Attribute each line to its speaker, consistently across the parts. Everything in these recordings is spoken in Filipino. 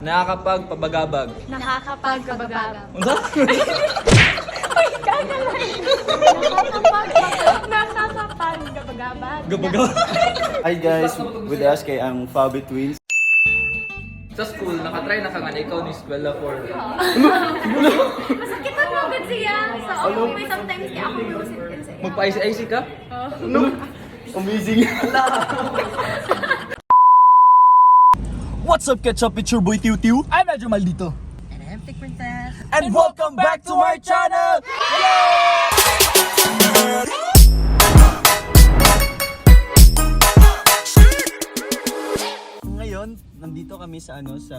Speaker 1: Nakakapagpabagabag.
Speaker 2: Nakakapagpabagabag.
Speaker 1: Ano?
Speaker 2: Nakakapagpabagabag.
Speaker 1: Gabagabag.
Speaker 3: Hi guys, with us kay ang Fabi Twins.
Speaker 1: Sa school, nakatry na ka nga na ikaw ni Eskwela for...
Speaker 2: Masakit ang agad siya. So, ako may sometimes kaya ako lusin din siya.
Speaker 1: Magpa-IC ka?
Speaker 3: Amazing.
Speaker 4: What's up, Ketchup? It's your boy Tiu Tiu.
Speaker 1: I'm medyo maldito.
Speaker 4: And welcome back to my channel! Ngayon, nandito kami sa sa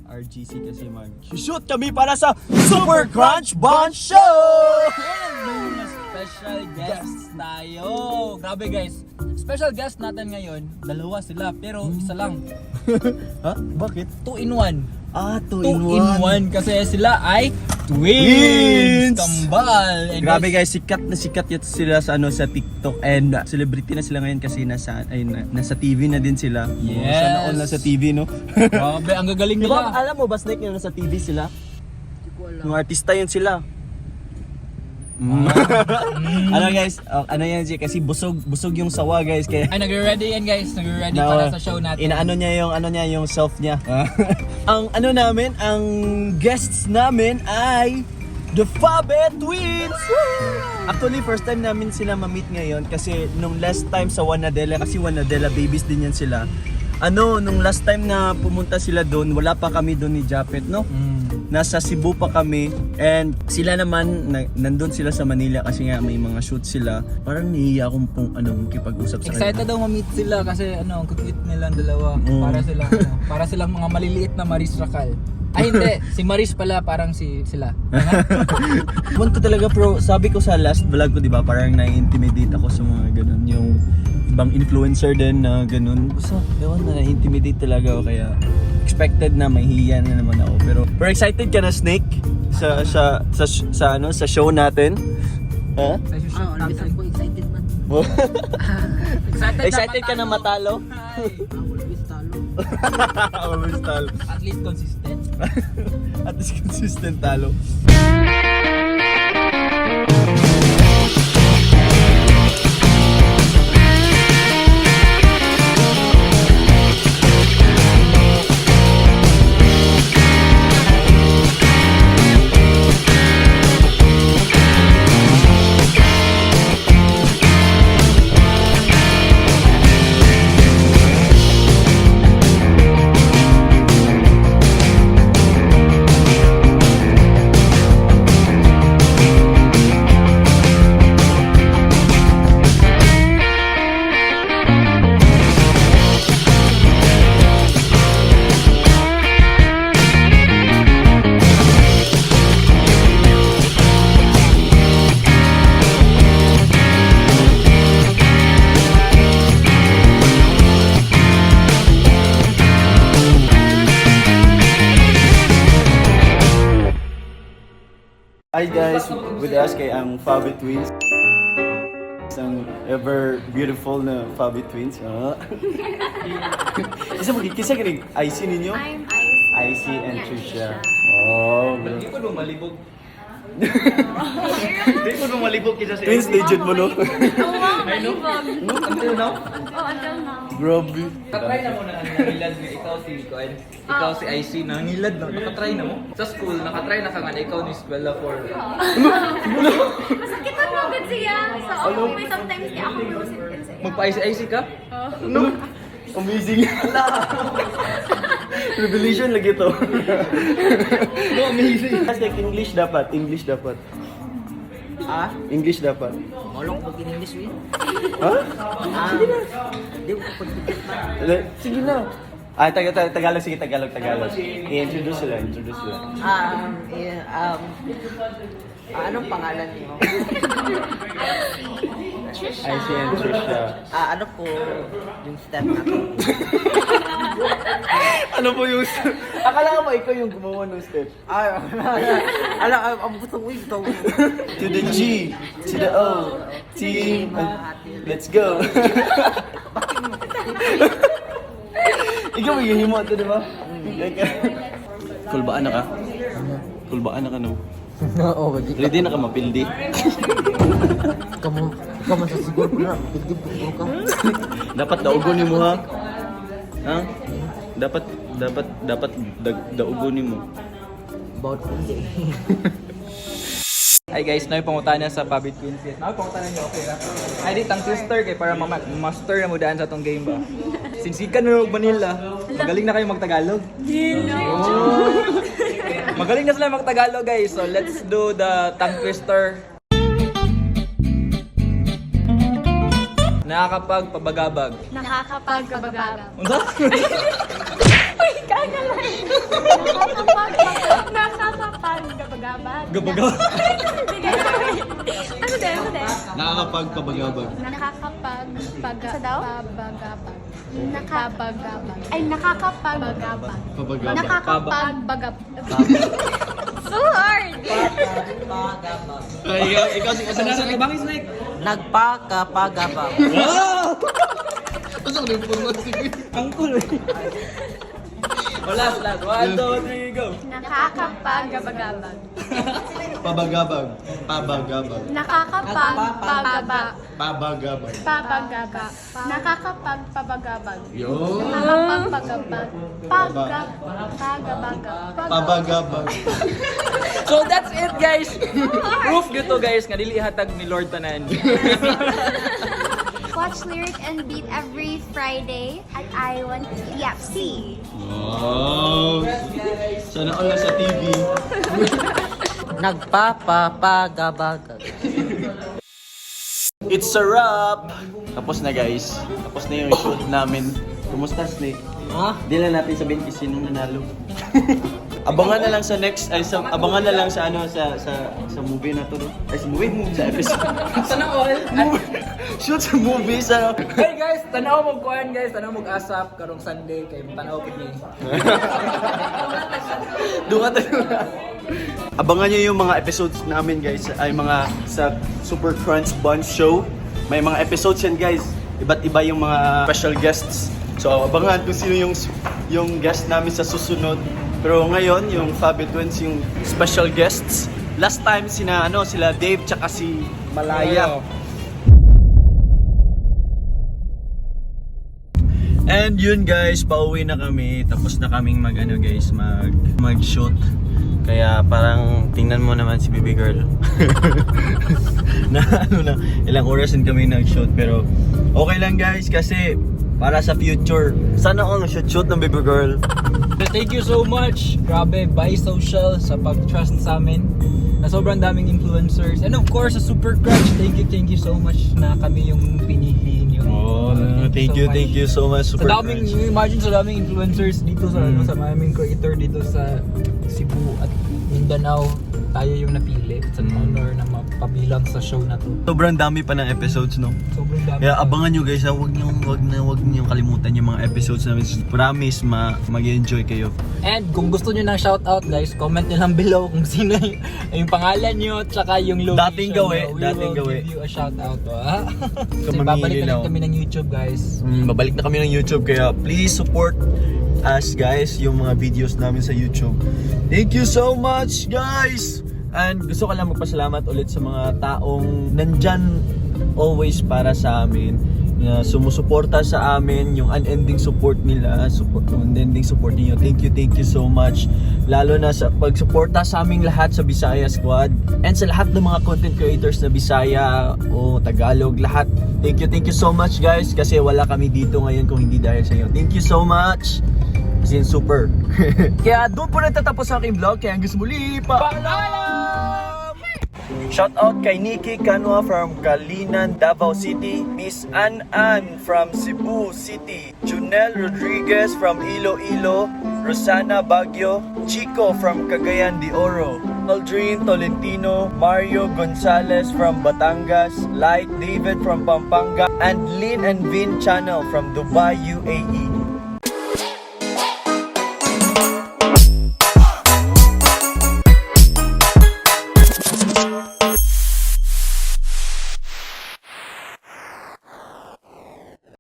Speaker 4: RGC kasi mag-shoot kami para sa Super Crunch Bond Show!
Speaker 1: May mga special guests tayo. Grabe guys. Special guest natin ngayon, dalawa sila pero isa lang.
Speaker 4: Ha? Bakit?
Speaker 1: 2 in 1.
Speaker 4: Ah, 2
Speaker 1: 2 in 1 kasi sila ay twins! Kambal! And
Speaker 4: Grabe guys, sikat na sikat yun sila sa sa TikTok and celebrity na sila ngayon kasi nasa TV na din sila.
Speaker 1: Yes.
Speaker 4: Sana all nasa TV, no?
Speaker 1: Grabe, ang gagaling
Speaker 4: Diba,
Speaker 1: nila.
Speaker 4: alam mo ba, Snake, yung nasa TV sila? Yung artista yun sila. Ano guys, ano yan siya kasi busog yung sawa guys kaya
Speaker 1: Ay, nagre-ready yan guys. Nagre-ready para sa show natin.
Speaker 4: Inaano niya yung self niya. Ang ang guests namin ay The Fabe Twins! Actually, first time namin sila ma-meet ngayon kasi nung last time sa Wanadela, kasi Wanadela babies din yan sila. Nung last time na pumunta sila doon, wala pa kami doon ni Japet, no? Nasa Cebu pa kami and sila naman nandun sila sa Manila kasi nga may mga shoot sila. Parang nahiya akong makipag-usap sa
Speaker 1: Excited daw ma-meet sila kasi ang cute nilang dalawa. Para silang mga maliliit na Maris Racal. Ay hindi, si Maris pala parang sila.
Speaker 4: Ewan ko talaga bro, sabi ko sa last vlog ko, di ba, parang na-intimidate ako sa mga ganun, yung ibang influencer din na ganun. Basta, ewan na, na-intimidate talaga ako kaya expected na may hiya na naman ako. Pero excited ka na, Snake? Sa show natin? Ha?
Speaker 1: Excited
Speaker 4: Excited ka na matalo? Always talo.
Speaker 1: At least consistent.
Speaker 4: At least consistent talo. Hi guys, with us kay ang Fabi Twins. Isang ever beautiful na Fabi Twins. Isa mo kisa kinig IC ninyo?
Speaker 2: I'm
Speaker 4: IC and Trisha. Oh,
Speaker 1: Hindi ko nung malibog.
Speaker 4: Hindi ko nung malibog kisa sa Twins legend mo, no?
Speaker 2: Oo, malibog.
Speaker 1: Until now?
Speaker 2: Oh, until now.
Speaker 4: Grabe.
Speaker 1: Nakatry na mo na nangilad nga ikaw si Kuan. Ikaw si IC nangilad na. Nakatry na mo? Sa school, nakatry na ka nga na ikaw ni Eskwela for...
Speaker 2: Masakit ang agad siya. So, ako may sometimes kaya ako lusin din siya.
Speaker 1: Magpa-IC ka?
Speaker 4: Amazing. Revelation lagi to.
Speaker 1: No, amazing.
Speaker 4: Kasi English dapat. English dapat.
Speaker 5: Ah?
Speaker 4: English dapat.
Speaker 5: Molong pag in-English eh.
Speaker 4: Ha?
Speaker 5: Sige na. Hindi ko pagpipit na.
Speaker 4: Sige na. Tagalog. Sige, Tagalog. I-introduce sila.
Speaker 5: Anong pangalan niyo?
Speaker 2: Trisha.
Speaker 4: IC and Trisha.
Speaker 5: Ano po yung step natin?
Speaker 4: Ano po yung... Akala ko ba ikaw yung gumawa ng step?
Speaker 5: Ang butong wig to.
Speaker 4: To the G, to the O, team, let's go. Ikaw may himo ito, di ba?
Speaker 3: Kulbaan na ka? Kulbaan na ka no?
Speaker 5: Oo, di
Speaker 3: Ready na ka mapildi?
Speaker 5: kamu sa siguro na. Hindi po ka.
Speaker 3: Dapat daugon ni mo ha? Ha? Dapat daugon ni mo.
Speaker 5: About
Speaker 1: Ay guys, na pangutan na sa Pabit Twins. Yes, na pangutan niyo okay ra. Ay di tang twister kay para master na mo daan sa tong game ba. Sinsikan na og Manila. Magaling na kayo magtagalog. Magaling na sila magtagalog guys. So let's do the tongue twister. Nakakapagpabagabag.
Speaker 2: Nakakapagkabagabag.
Speaker 1: Unsa?
Speaker 2: Uy, kaya lang. Nakakapagkabagabag.
Speaker 1: Gabagaw.
Speaker 2: Ano din?
Speaker 3: Nakakapagpabagabag.
Speaker 2: Nakakapagpagabagabag. Ay, nakakapagabag.
Speaker 3: Pabagabag.
Speaker 2: Nakakapagbagab. So hard!
Speaker 3: Ay, ikaw si
Speaker 1: Asa na bangis like?
Speaker 5: nagpakapagabang.
Speaker 1: Ang cool. Wala, 1, 2, 3, go.
Speaker 2: Nakakapagabagabag.
Speaker 3: Pabagabag. Pabagabag.
Speaker 2: Nakakapagpagabag.
Speaker 3: Pabagabag.
Speaker 2: Pabagabag. Nakakapagpabagabag.
Speaker 3: Yo.
Speaker 2: Nakakapagpagabag.
Speaker 3: Pabagabag.
Speaker 1: So that's it guys. Proof gito guys nga dili hatag ni Lord tanan.
Speaker 2: Watch Lyric and Beat every Friday at I1 TFC.
Speaker 3: Wow. Sana all sa TV.
Speaker 5: Nagpapapagabag.
Speaker 3: It's a wrap! Tapos na guys. Tapos na yung shoot namin. Kumusta Snake?
Speaker 5: Ha?
Speaker 3: Di lang natin sabihin kung sinong nanalo. Abangan na lang sa next abangan na lang sa sa movie na to. No? Ay sa movie sa episode.
Speaker 1: Sana all.
Speaker 3: Shoot sa movie sa
Speaker 1: Hey guys, tanaw mo kuan guys, tanaw mo asap karong Sunday kay tanaw pud ni.
Speaker 3: Dunga tayo. Abangan nyo yung mga episodes namin guys ay mga sa Super Crunch Bunch Show. May mga episodes yan guys. Iba't iba yung mga special guests. So abangan kung sino yung guest namin sa susunod. Pero ngayon yung Fabi Twins yung special guests. Last time sila Dave tsaka si Malaya. And yun guys, pauwi na kami. Tapos na kaming mag-shoot. Kaya parang tingnan mo naman si baby girl. na ilang oras din kami nag-shoot pero okay lang guys kasi para sa future. Sana all shoot ng baby girl.
Speaker 1: Thank you so much. Grabe, Buy Social sa pag-trust sa amin. Na sobrang daming influencers. And of course, sa Super Crunch, thank you so much na kami yung pinili niyo.
Speaker 3: Oh, thank you so much Super
Speaker 1: Sa daming,
Speaker 3: Crunch.
Speaker 1: imagine sa daming influencers dito sa sa maraming creator dito sa Cebu at Mindanao, tayo yung napili. It's an honor na mapabilang sa show na to.
Speaker 3: Sobrang dami pa ng episodes no.
Speaker 1: Sobrang dami.
Speaker 3: Kaya abangan nyo guys, wag niyo kalimutan yung mga episodes namin. Promise mag-enjoy kayo.
Speaker 1: And kung gusto nyo ng shoutout guys, comment nyo lang below kung sino yung pangalan nyo tsaka yung location.
Speaker 3: Dating gawi,
Speaker 1: We
Speaker 3: dating
Speaker 1: will
Speaker 3: gawi.
Speaker 1: give you a shoutout. Ha? Kasi
Speaker 3: Mamili
Speaker 1: babalik na
Speaker 3: lang.
Speaker 1: lang kami ng YouTube guys.
Speaker 3: Babalik na kami ng YouTube kaya please support us guys yung mga videos namin sa YouTube. Thank you so much guys! And gusto ko lang magpasalamat ulit sa mga taong nandyan always para sa amin. Na sumusuporta sa amin, yung unending support nila, unending support niyo. Thank you so much. Lalo na sa pagsuporta sa aming lahat sa Bisaya Squad and sa lahat ng mga content creators na Bisaya o Tagalog, lahat. Thank you so much guys kasi wala kami dito ngayon kung hindi dahil sa inyo. Thank you so much. As in super. Kaya doon po natatapos ang aking vlog. Kaya hanggang sa muli. Paalam! Shout out kay Nikki Canua from Calinan, Davao City. Miss Ann from Cebu City. Junel Rodriguez from Iloilo. Rosana Baguio. Chico from Cagayan de Oro. Aldrin Tolentino. Mario Gonzalez from Batangas. Light David from Pampanga. And Lynn and Vin Channel from Dubai, UAE.